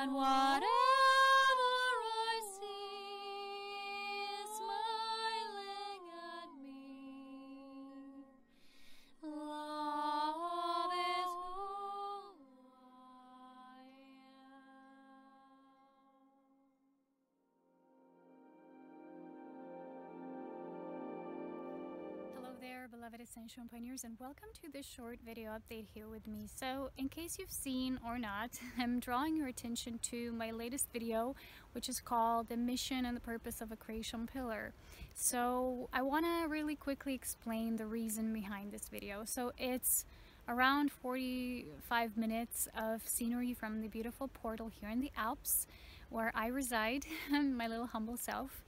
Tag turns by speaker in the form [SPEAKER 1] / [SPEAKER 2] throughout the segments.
[SPEAKER 1] and whatever I see is smiling at me. Love is who I am. Hello there, beloved Ascension pioneers, and welcome to this short video update here with me. So in case you've seen or not, I'm drawing your attention to my latest video, which is called The Mission and the Purpose of a Creation Pillar. So I want to really quickly explain the reason behind this video. So it's around 45 minutes of scenery from the beautiful portal here in the Alps where I reside, my little humble self.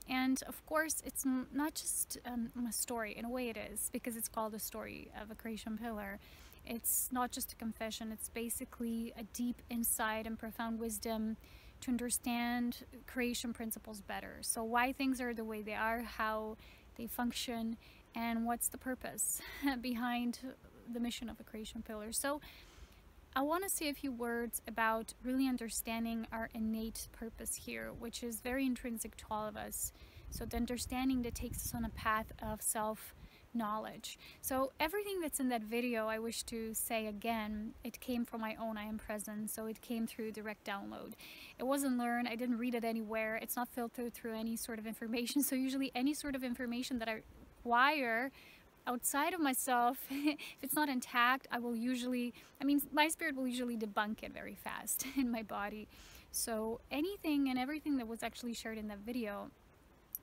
[SPEAKER 1] And of course, it's not just a story. In a way it is, because it's called a story of a creation pillar. It's not just a confession. It's basically a deep insight and profound wisdom to understand creation principles better. So why things are the way they are, how they function, and what's the purpose behind the mission of a creation pillar. So I want to say a few words about really understanding our innate purpose here, which is very intrinsic to all of us. So the understanding that takes us on a path of self-knowledge. So everything that's in that video, I wish to say again, it came from my own I am presence. So it came through direct download. It wasn't learned. I didn't read it anywhere. It's not filtered through any sort of information. So usually any sort of information that I acquire outside of myself, if it's not intact, my spirit will usually debunk it very fast in my body. So anything and everything that was actually shared in that video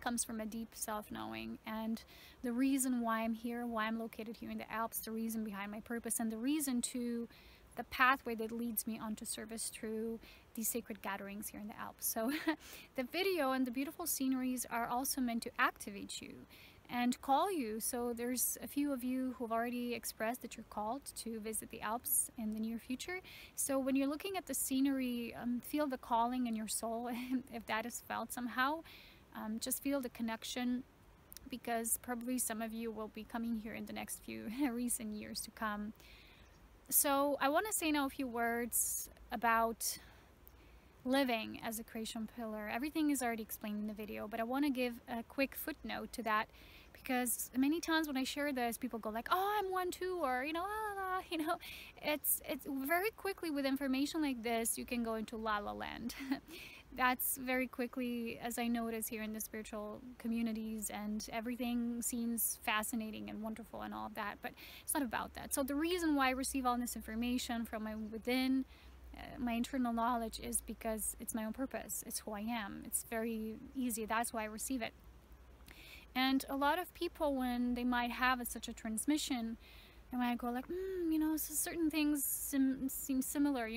[SPEAKER 1] comes from a deep self-knowing, and the reason why I'm here, why I'm located here in the Alps, the reason behind my purpose, and the reason to the pathway that leads me onto service through these sacred gatherings here in the Alps. So the video and the beautiful sceneries are also meant to activate you and call you. So there's a few of you who have already expressed that you're called to visit the Alps in the near future. So when you're looking at the scenery, feel the calling in your soul. If that is felt somehow, just feel the connection, because probably some of you will be coming here in the next few recent years to come. So I want to say now a few words about living as a creation pillar. Everything is already explained in the video, but I want to give a quick footnote to that, because many times when I share this, people go like, oh, I'm one too, or it's very quickly with information like this, you can go into la la land. That's very quickly, as I notice here in the spiritual communities, and everything seems fascinating and wonderful and all of that, but it's not about that. So the reason why I receive all this information from my within, my internal knowledge, is because it's my own purpose. It's who I am. It's very easy. That's why I receive it. And a lot of people, when they might have such a transmission, they might go like, so certain things seem similar,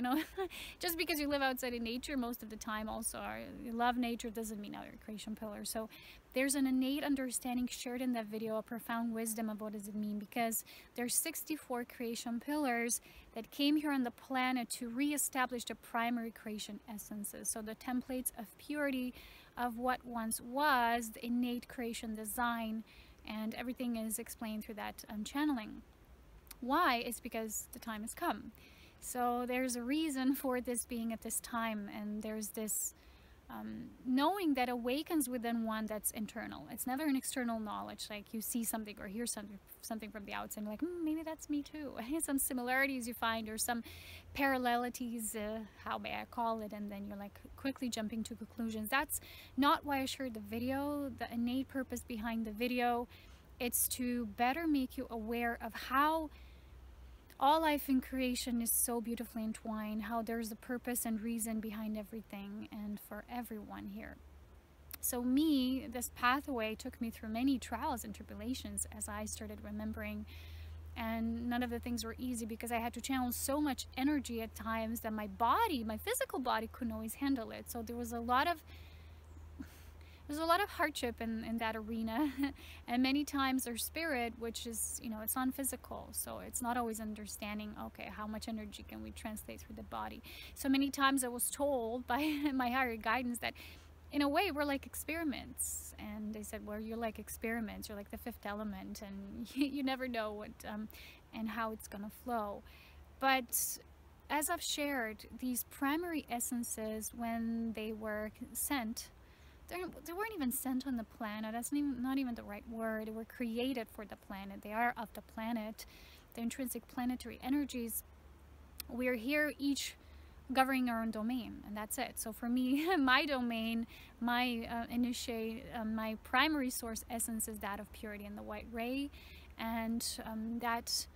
[SPEAKER 1] just because you live outside of nature most of the time. Also, you love nature doesn't mean you're a creation pillar. So there's an innate understanding shared in that video, a profound wisdom of what does it mean, because there's 64 creation pillars that came here on the planet to reestablish the primary creation essences. So the templates of purity of what once was, the innate creation design, and everything is explained through that channeling. Why? It's because the time has come. So there's a reason for this being at this time, and there's this knowing that awakens within one that's internal. It's never an external knowledge, like you see something or hear something from the outside, like maybe that's me too. Some similarities you find, or some parallelities, how may I call it, and then you're like quickly jumping to conclusions. That's not why I shared the video. The innate purpose behind the video, it's to better make you aware of how all life in creation is so beautifully entwined, how there's a purpose and reason behind everything and for everyone here. So this pathway took me through many trials and tribulations as I started remembering, and none of the things were easy, because I had to channel so much energy at times that my physical body couldn't always handle it. So there was a lot of hardship in that arena. And many times our spirit, which is, it's non-physical, so it's not always understanding, okay, how much energy can we translate through the body. So many times I was told by my higher guidance that in a way we're like experiments, and they said, well, you're like experiments, you're like the fifth element, and you never know what and how it's gonna flow. But as I've shared, these primary essences, when they were sent, they weren't even sent on the planet. That's not even the right word. They were created for the planet. They are of the planet. The intrinsic planetary energies. We're here each governing our own domain, and that's it. So for me, my domain, my my primary source essence is that of purity and the white ray, and that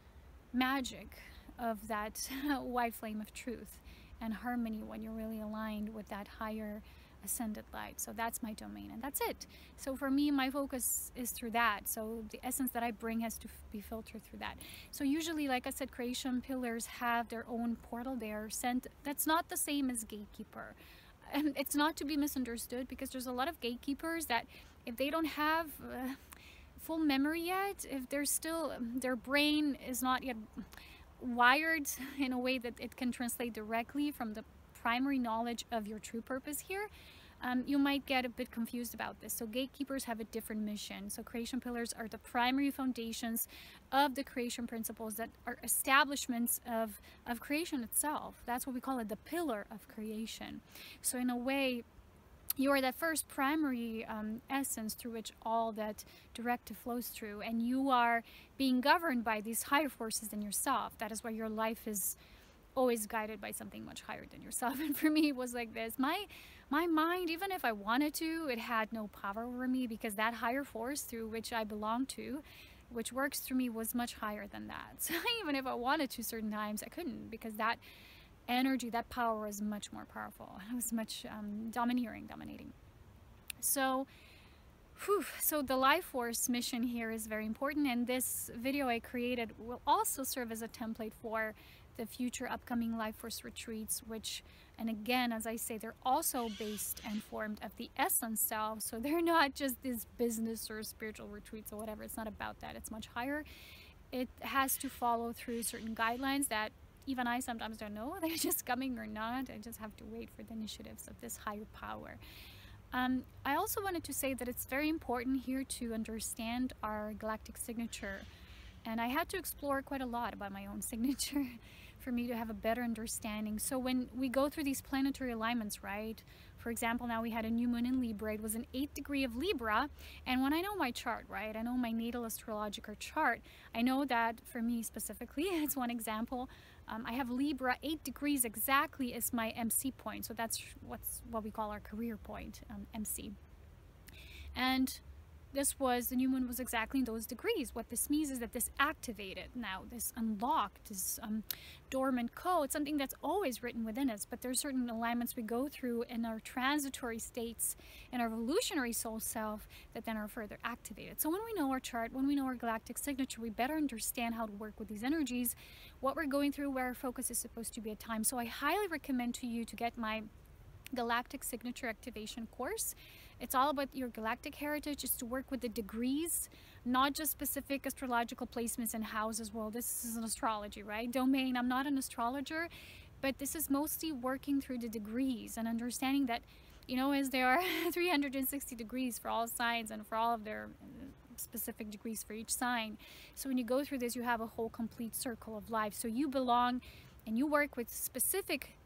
[SPEAKER 1] magic of that white flame of truth and harmony when you're really aligned with that higher ascended light. So that's my domain, and that's it. So for me, my focus is through that. So the essence that I bring has to be filtered through that. So usually, like I said, creation pillars have their own portal. They are sent. That's not the same as gatekeeper, and it's not to be misunderstood, because there's a lot of gatekeepers that if they don't have full memory yet, if they're still, their brain is not yet wired in a way that it can translate directly from the primary knowledge of your true purpose here, you might get a bit confused about this. So gatekeepers have a different mission. So creation pillars are the primary foundations of the creation principles that are establishments of creation itself. That's what we call it, the pillar of creation. So in a way, you are that first primary essence through which all that directive flows through, and you are being governed by these higher forces in yourself. That is why your life is always guided by something much higher than yourself. And for me, it was like this. My mind, even if I wanted to, it had no power over me, because that higher force through which I belong to, which works through me, was much higher than that. So even if I wanted to, certain times I couldn't, because that energy, that power was much more powerful. It was much dominating. So so the life force mission here is very important, and this video I created will also serve as a template for the future upcoming life force retreats, which, and again, as I say, they're also based and formed of the essence self. So they're not just these business or spiritual retreats or whatever. It's not about that. It's much higher. It has to follow through certain guidelines that even I sometimes don't know they're just coming or not. I just have to wait for the initiatives of this higher power. I also wanted to say that it's very important here to understand our galactic signature, and I had to explore quite a lot about my own signature for me to have a better understanding. So when we go through these planetary alignments, right? For example, now we had a new moon in Libra. It was an 8th degree of Libra, and when I know my chart, right, I know my natal astrological chart, I know that for me specifically, it's one example, I have Libra 8 degrees exactly as my MC point. So that's what we call our career point, MC. And the new moon was exactly in those degrees. What this means is that this activated now, this unlocked, this dormant code, something that's always written within us, but there's certain alignments we go through in our transitory states in our evolutionary soul self that then are further activated. So when we know our chart, when we know our galactic signature, we better understand how to work with these energies, what we're going through, where our focus is supposed to be at times. So I highly recommend to you to get my Galactic Signature Activation course. It's all about your galactic heritage, is to work with the degrees, not just specific astrological placements and houses. Well, this is an astrology, right? Domain. I'm not an astrologer, but this is mostly working through the degrees and understanding that, you know, as there are 360 degrees for all signs and for all of their specific degrees for each sign. So when you go through this, you have a whole complete circle of life. So you belong and you work with specific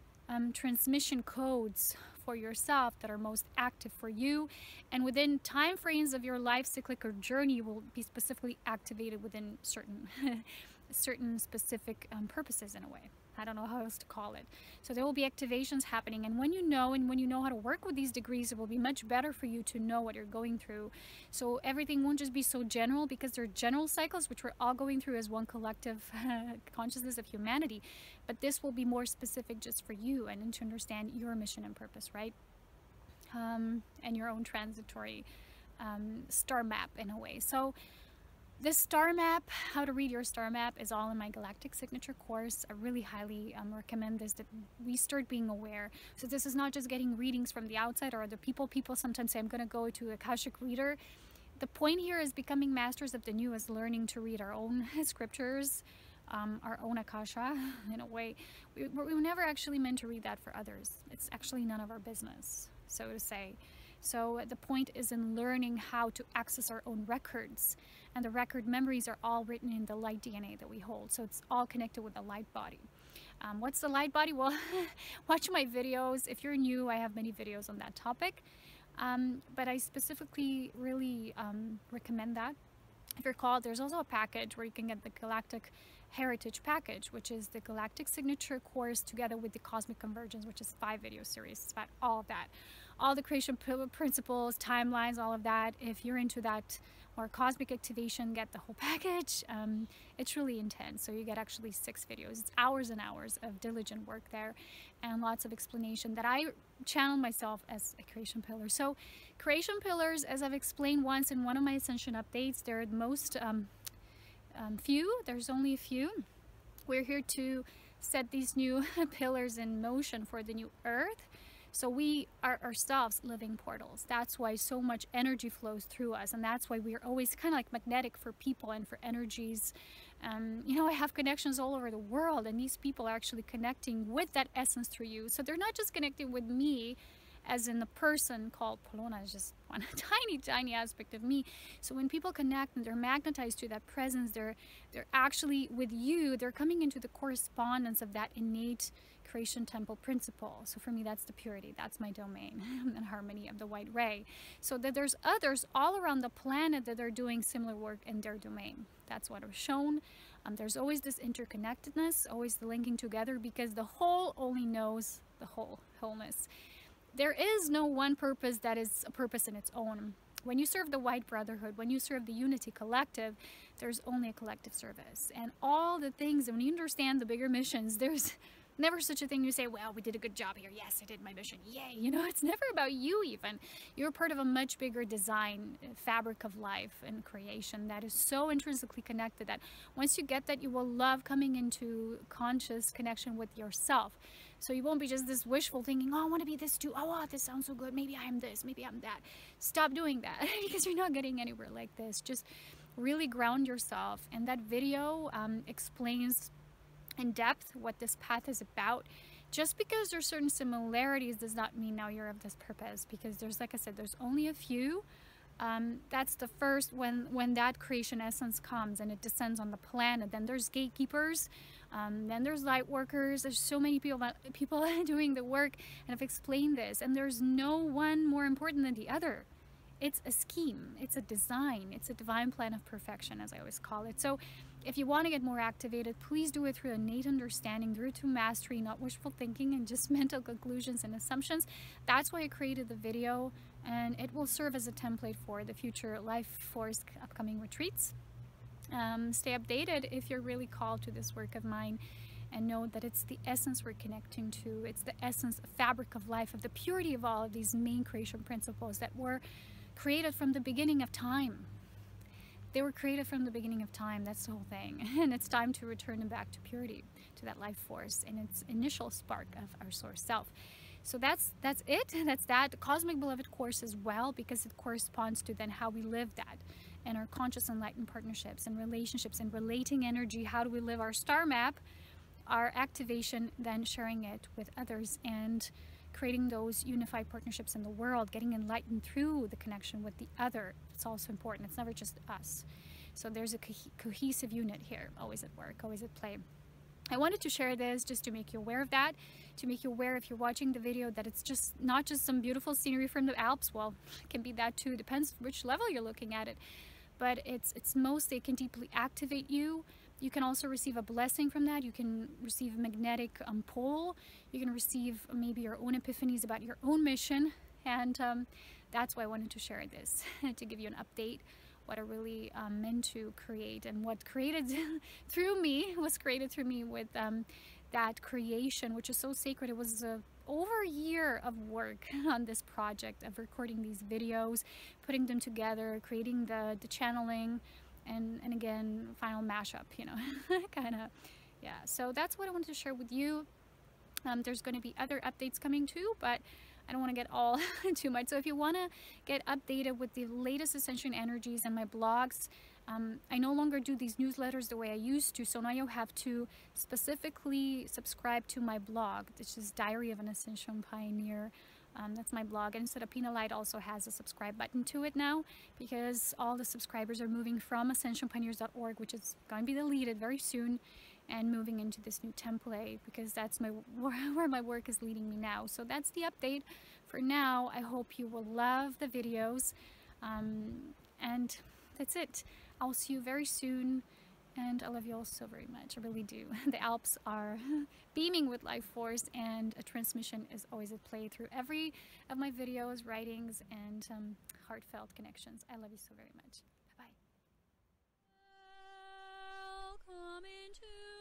[SPEAKER 1] transmission codes for yourself that are most active for you, and within time frames of your life cyclical journey will be specifically activated within certain specific purposes in a way. I don't know how else to call it. So there will be activations happening, and when you know how to work with these degrees, it will be much better for you to know what you're going through. So everything won't just be so general, because they're general cycles which we're all going through as one collective consciousness of humanity, but this will be more specific just for you and to understand your mission and purpose, right? And your own transitory star map in a way. So this star map, how to read your star map, is all in my Galactic Signature course. I really highly recommend this, that we start being aware. So this is not just getting readings from the outside or other people. People sometimes say, I'm going to go to Akashic Reader. The point here is becoming masters of the new, is learning to read our own scriptures, our own Akasha, in a way. We were never actually meant to read that for others. It's actually none of our business, so to say. So the point is in learning how to access our own records, and the record memories are all written in the light DNA that we hold. So it's all connected with the light body. What's the light body? Well, watch my videos. If you're new, I have many videos on that topic. But I specifically really recommend that. If you're called, there's also a package where you can get the Galactic Heritage package, which is the Galactic Signature course together with the Cosmic Convergence, which is 5-video series. It's about all of that. All the creation principles, timelines, all of that. If you're into that or cosmic activation, get the whole package. It's really intense. So you get actually 6 videos. It's hours and hours of diligent work there and lots of explanation that I channel myself as a creation pillar. So creation pillars, as I've explained once in one of my Ascension updates, they're the most few. There's only a few. We're here to set these new pillars in motion for the new earth. So we are ourselves living portals. That's why so much energy flows through us, and that's why we are always kind of like magnetic for people and for energies. You know, I have connections all over the world, and these people are actually connecting with that essence through you. So they're not just connecting with me as in the person called Polona, is just one tiny aspect of me. So when people connect and they're magnetized to that presence, they're actually with you, they're coming into the correspondence of that innate creation temple principle. So for me, that's the purity, that's my domain, and harmony of the white ray. So that there's others all around the planet that are doing similar work in their domain. That's what was shown. There's always this interconnectedness, always the linking together, because the whole only knows the wholeness. There is no one purpose that is a purpose in its own. When you serve the White Brotherhood, when you serve the Unity Collective, there's only a collective service. And all the things, when you understand the bigger missions, there's never such a thing you say, well, we did a good job here. Yes, I did my mission. Yay. You know, it's never about you even. You're part of a much bigger design, fabric of life and creation that is so intrinsically connected that once you get that, you will love coming into conscious connection with yourself. So you won't be just this wishful thinking, oh, I want to be this too. Oh, wow, this sounds so good. Maybe I'm this, maybe I'm that. Stop doing that because you're not getting anywhere like this. Just really ground yourself. And that video explains in depth what this path is about. Just because there's certain similarities does not mean now you're of this purpose, because there's, like I said, there's only a few. That's the first, when that creation essence comes and it descends on the planet, then there's gatekeepers, then there's light workers. There's so many people doing the work, and I've explained this, and there's no one more important than the other. It's a scheme, it's a design, it's a divine plan of perfection, as I always call it. So if you want to get more activated, please do it through innate understanding, through to mastery, not wishful thinking and just mental conclusions and assumptions. That's why I created the video, and it will serve as a template for the future Life Force upcoming retreats. Stay updated if you're really called to this work of mine, and know that it's the essence we're connecting to. It's the essence, fabric of life, of the purity of all of these main creation principles that were created from the beginning of time. They were created from the beginning of time. That's the whole thing. And it's time to return them back to purity, to that life force and its initial spark of our source self. So that's it. That's that. The Cosmic Beloved course as well, because it corresponds to then how we live that and our conscious enlightened partnerships and relationships and relating energy. How do we live our star map, our activation, then sharing it with others and creating those unified partnerships in the world, getting enlightened through the connection with the other. It's also important. It's never just us. So there's a cohesive unit here, always at work, always at play. I wanted to share this just to make you aware of that, to make you aware if you're watching the video that it's just not just some beautiful scenery from the Alps. Well, it can be that too, depends which level you're looking at it. But it's mostly, it can deeply activate you. You can also receive a blessing from that. You can receive a magnetic pull. You can receive maybe your own epiphanies about your own mission. And that's why I wanted to share this, to give you an update, what I really meant to create, and what created through me, was created through me with that creation, which is so sacred. It was over a year of work on this project of recording these videos, putting them together, creating the channeling, and again, final mashup, you know, kind of, yeah. So that's what I wanted to share with you. There's going to be other updates coming too, but I don't want to get all too much. So if you want to get updated with the latest Ascension energies and my blogs, I no longer do these newsletters the way I used to. So now you have to specifically subscribe to my blog. This is Diary of an Ascension Pioneer. That's my blog, and Serapina Light also has a subscribe button to it now, because all the subscribers are moving from ascensionpioneers.org, which is going to be deleted very soon, and moving into this new template, because that's where my work is leading me now. So that's the update for now. I hope you will love the videos, and that's it. I'll see you very soon. And I love you all so very much. I really do. The Alps are beaming with life force, and a transmission is always at play through every of my videos, writings, and heartfelt connections. I love you so very much. Bye-bye. Welcome into